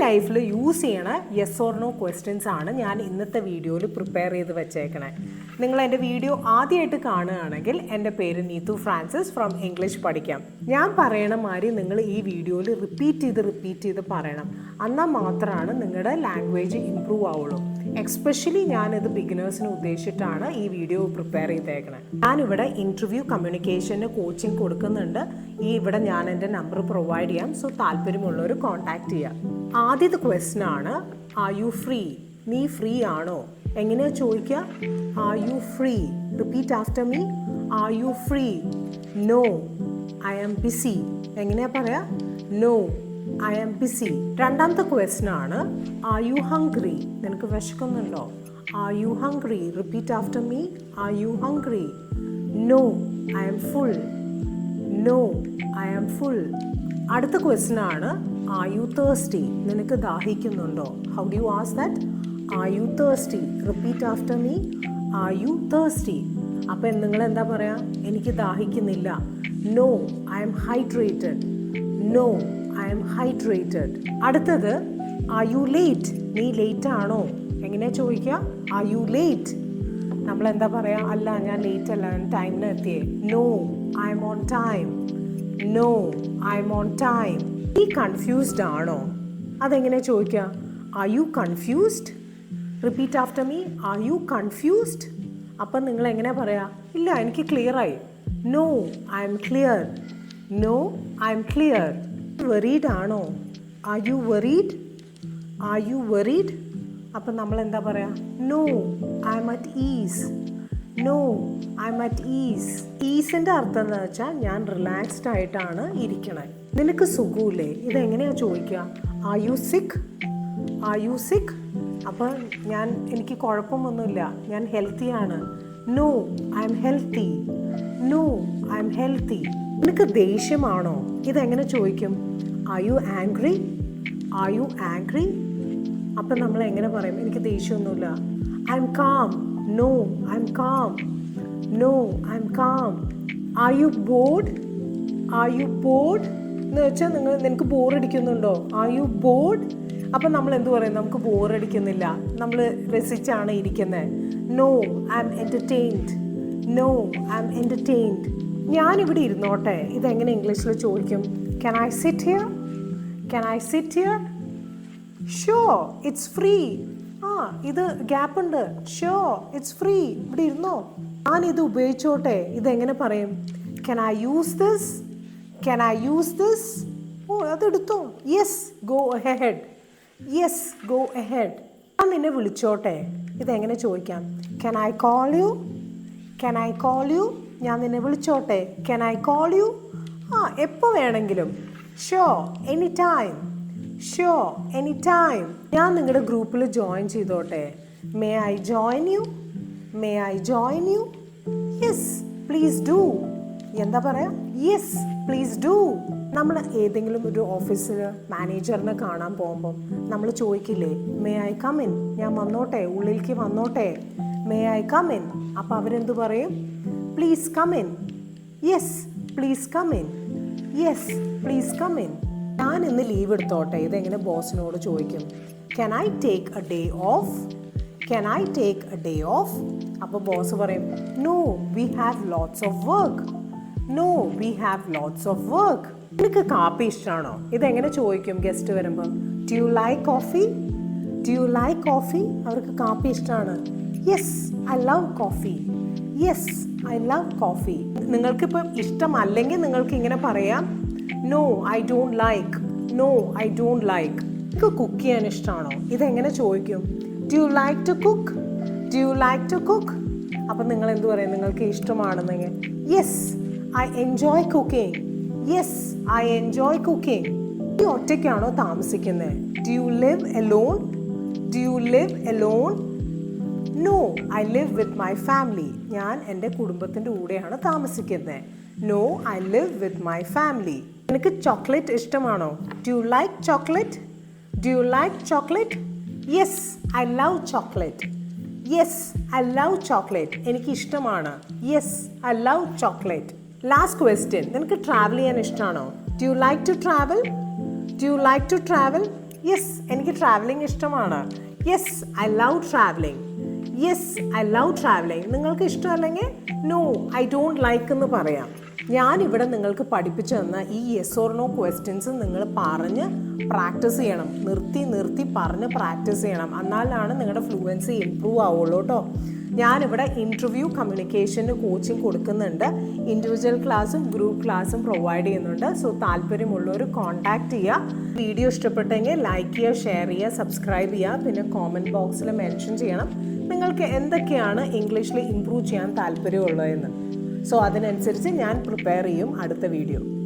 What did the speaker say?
ലൈഫിൽ യൂസ് ചെയ്യണ yes or no questions ആണ് ഞാൻ ഇന്നത്തെ വീഡിയോയിൽ പ്രിപ്പയർ ചെയ്ത് വെച്ചേക്കണേ. നിങ്ങൾ എൻ്റെ വീഡിയോ ആദ്യമായിട്ട് കാണുകയാണെങ്കിൽ എൻ്റെ പേര് നീതു ഫ്രാൻസിസ് ഫ്രം ഇംഗ്ലീഷ് പഠിക്കാം. ഞാൻ പറയണ മാതിരി നിങ്ങൾ ഈ വീഡിയോയിൽ റിപ്പീറ്റ് ചെയ്ത് പറയണം. എന്നാൽ മാത്രമാണ് നിങ്ങളുടെ ലാംഗ്വേജ് ഇമ്പ്രൂവ് ആവുള്ളൂ. എക്സ്പെഷ്യലി ഞാനിത് ബിഗിനേഴ്സിന് ഉദ്ദേശിച്ചിട്ടാണ് ഈ വീഡിയോ പ്രിപ്പയർ ചെയ്തേക്കണേ. ഞാനിവിടെ ഇൻ്റർവ്യൂ കമ്മ്യൂണിക്കേഷന് കോച്ചിങ് കൊടുക്കുന്നുണ്ട്. ഇവിടെ ഞാൻ എൻ്റെ നമ്പർ പ്രൊവൈഡ് ചെയ്യാം. സോ താല്പര്യമുള്ളവർ കോൺടാക്ട് ചെയ്യാം. ആദ്യത്തെ ക്വസ്റ്റ്യൻ ആണ്, ആർ യു ഫ്രീ? നീ ഫ്രീ ആണോ? എങ്ങനെയാ ചോദിക്കുക? R you free? Repeat after me. Are you free? No, I am busy. എങ്ങനെയാ പറയാ? No, I am busy. രണ്ടാമത്തെ ക്വസ്റ്റ്യൻ ആണ്, ആർ യു ഹംഗ്രി? നിനക്ക് വിശക്കുന്നുണ്ടോ? Are you hungry? Repeat after me. Are you hungry? No, I am full. No, I am full. അടുത്ത question ആണ്, are you thirsty? നിനക്ക് ദാഹിക്കുന്നുണ്ടോ? How do you ask that? Are you thirsty? Repeat after me. Are you thirsty? അപ്പം നിങ്ങൾ എന്താ പറയുക? എനിക്ക് ദാഹിക്കുന്നില്ല. No, I am hydrated. No, I am hydrated. അടുത്തത്, ആർ യു ലേറ്റ്? നീ ലേറ്റ് ആണോ? എങ്ങനെയാ ചോദിക്കുക? ആർ യു ലേറ്റ്? നമ്മൾ എന്താ പറയുക? അല്ല, ഞാൻ ലേറ്റ് അല്ല, ഞാൻ ടൈമിന് എത്തിയേ. No, I am on time. No, I am on time. നീ കൺഫ്യൂസ്ഡ് ആണോ? അതെങ്ങനെ ചോദിക്കുക? R you confused? Repeat after me. Are you confused? അപ്പം നിങ്ങൾ എങ്ങനെ പറയാ? ഇല്ല, എനിക്ക് ക്ലിയറായി. No, I am clear. No, I am clear. Worried ആണോ? Are you worried? Are you worried? അപ്പം നമ്മൾ എന്താ പറയാ? No, I am at ease. No, I am at ease. ഈസിൻ്റെ അർത്ഥം എന്താ വെച്ചാൽ ഞാൻ റിലാക്സ്ഡ് ആയിട്ടാണ് ഇരിക്കണേ. നിനക്ക് സുഖമില്ലേ? ഇതെങ്ങനെയാണ് ചോദിക്കുക? R you sick? Are you sick? അപ്പം എനിക്ക് കുഴപ്പമൊന്നുമില്ല, ഞാൻ ഹെൽത്തിയാണ്. No, I am healthy. No, I am healthy. നിനക്ക് ദേഷ്യമാണോ? ഇതെങ്ങനെ ചോദിക്കും? Are you angry? Are you angry? അപ്പം നമ്മൾ എങ്ങനെ പറയും? എനിക്ക് ദേഷ്യമൊന്നുമില്ല. I am calm. No, I am calm. No, I am calm. Are you bored? Are you bored എന്ന് വെച്ചാൽ നിനക്ക് ബോറടിക്കുന്നുണ്ടോ? R you board? അപ്പം നമ്മൾ എന്ത് പറയും? നമുക്ക് ബോറടിക്കുന്നില്ല, നമ്മൾ രസിച്ചാണ് ഇരിക്കുന്നത്. No, I am entertained. No, I am entertained. ഞാനിവിടെ ഇരുന്നോട്ടെ. ഇതെങ്ങനെ ഇംഗ്ലീഷിൽ ചോദിക്കും? Can I sit here? Can I sit here? Sure, it's free. ഇത് ഗ്യാപ്പ് ഉണ്ട്. Sure, it's free. ഇവിടെ ഇരുന്നോ. ഞാനിത് ഉപയോഗിച്ചോട്ടെ. ഇതെങ്ങനെ പറയും? Can I use this? Can I use this? അതെടുത്തോ. Yes, go ahead. Yes, go ahead. ഞാൻ നിന്നെ വിളിച്ചോട്ടെ. ഇതെങ്ങനെ ചോദിക്കാം? Can I call you? Can I call you? ഞാൻ നിന്നെ വിളിച്ചോട്ടെ. Can I call you? എപ്പോൾ വേണമെങ്കിലും. Sure, any time. Sure, any time. ഞാൻ നിങ്ങളുടെ ഗ്രൂപ്പിൽ ജോയിൻ ചെയ്തോട്ടെ. May I join you? May I join you? Yes, please do. എന്താ പറയാ? Yes, please do. നമ്മൾ ഏതെങ്കിലും ഒരു ഓഫീസിൽ മാനേജറിനെ കാണാൻ പോകുമ്പം നമ്മൾ ചോദിക്കില്ലേ, മേ ഐ കം ഇൻ? ഞാൻ വന്നോട്ടെ, ഉള്ളിലേക്ക് വന്നോട്ടെ. May I come in? അപ്പം അവരെന്ത് പറയും? Please come in. Yes, please come in. Yes, please come in. ഞാൻ ഇന്ന് ലീവ് എടുത്തോട്ടെ. ഇതെങ്ങനെ ബോസിനോട് ചോദിക്കും? Can I take a day off? Can I take a day off? അപ്പോൾ ബോസ് പറയും, no, we have lots of work. No, we have lots of work. നിനക്ക് കാപ്പി ഇഷ്ടമാണോ? ഇതെങ്ങനെ ചോദിക്കും ഗസ്റ്റ് വരുമ്പം? Do you like coffee? Do you like coffee? അവർക്ക് കാപ്പി ഇഷ്ടമാണ്. Yes, I love coffee. Yes, I love coffee. നിങ്ങൾക്കിപ്പം ഇഷ്ടമല്ലെങ്കിൽ നിങ്ങൾക്ക് ഇങ്ങനെ പറയാം, no, I don't like. No, I don't like. നിങ്ങൾക്ക് കുക്ക് ചെയ്യാൻ ഇഷ്ടമാണോ? ഇതെങ്ങനെ ചോദിക്കും? Do you like to cook? Do you like to cook? അപ്പം നിങ്ങൾ എന്ത് പറയും? നിങ്ങൾക്ക് ഇഷ്ടമാണെന്നെങ്കിൽ yes, I enjoy cooking. Yes, I enjoy cooking. നീ ഒറ്റയ്ക്കാണോ താമസിക്കുന്നത്? Do you live alone? Do you live alone? No, I live with my family. ഞാൻ എൻ്റെ കുടുംബത്തിൻ്റെ കൂടെയാണ് താമസിക്കുന്നത്. No, I live with my family. നിനക്ക് ചോക്ലേറ്റ് ഇഷ്ടമാണോ? Do you like chocolate? Do you like chocolate? Yes, I love chocolate. Yes, I love chocolate. എനിക്ക് ഇഷ്ടമാണ്. Yes, I love chocolate. Last question, നിനക്ക് ട്രാവൽ ചെയ്യാൻ ഇഷ്ടമാണോ? Do you like to travel? Do you like to travel? Yes എനിക്ക് travelling ഇഷ്ടമാണ്. Yes I love travelling. Yes I love travelling. നിങ്ങൾക്ക് ഇഷ്ടമല്ലെങ്കിൽ no I don't like എന്ന് പറയാം. ഞാനിവിടെ നിങ്ങൾക്ക് പഠിപ്പിച്ചു തന്ന ഈ യെസ് ഓർ നോ ക്വസ്റ്റ്യൻസ് നിങ്ങൾ പറഞ്ഞ് പ്രാക്ടീസ് ചെയ്യണം. നിർത്തി പറഞ്ഞ് പ്രാക്ടീസ് ചെയ്യണം. എന്നാലാണ് നിങ്ങളുടെ ഫ്ലുവൻസി ഇമ്പ്രൂവ് ആവുള്ളൂ കേട്ടോ. ഞാനിവിടെ ഇൻ്റർവ്യൂ കമ്മ്യൂണിക്കേഷന് കോച്ചിങ് കൊടുക്കുന്നുണ്ട്. ഇൻഡിവിജ്വൽ ക്ലാസ്സും ഗ്രൂപ്പ് ക്ലാസ്സും പ്രൊവൈഡ് ചെയ്യുന്നുണ്ട്. സോ താല്പര്യമുള്ളവർ കോൺടാക്റ്റ് ചെയ്യുക. വീഡിയോ ഇഷ്ടപ്പെട്ടെങ്കിൽ ലൈക്ക് ചെയ്യുക, ഷെയർ ചെയ്യുക, സബ്സ്ക്രൈബ് ചെയ്യുക. പിന്നെ കോമൻറ്റ് ബോക്സിൽ മെൻഷൻ ചെയ്യണം നിങ്ങൾക്ക് എന്തൊക്കെയാണ് ഇംഗ്ലീഷിൽ ഇമ്പ്രൂവ് ചെയ്യാൻ താല്പര്യമുള്ളതെന്ന്. സോ അതിനനുസരിച്ച് ഞാൻ പ്രിപ്പയർ ചെയ്യും അടുത്ത വീഡിയോ.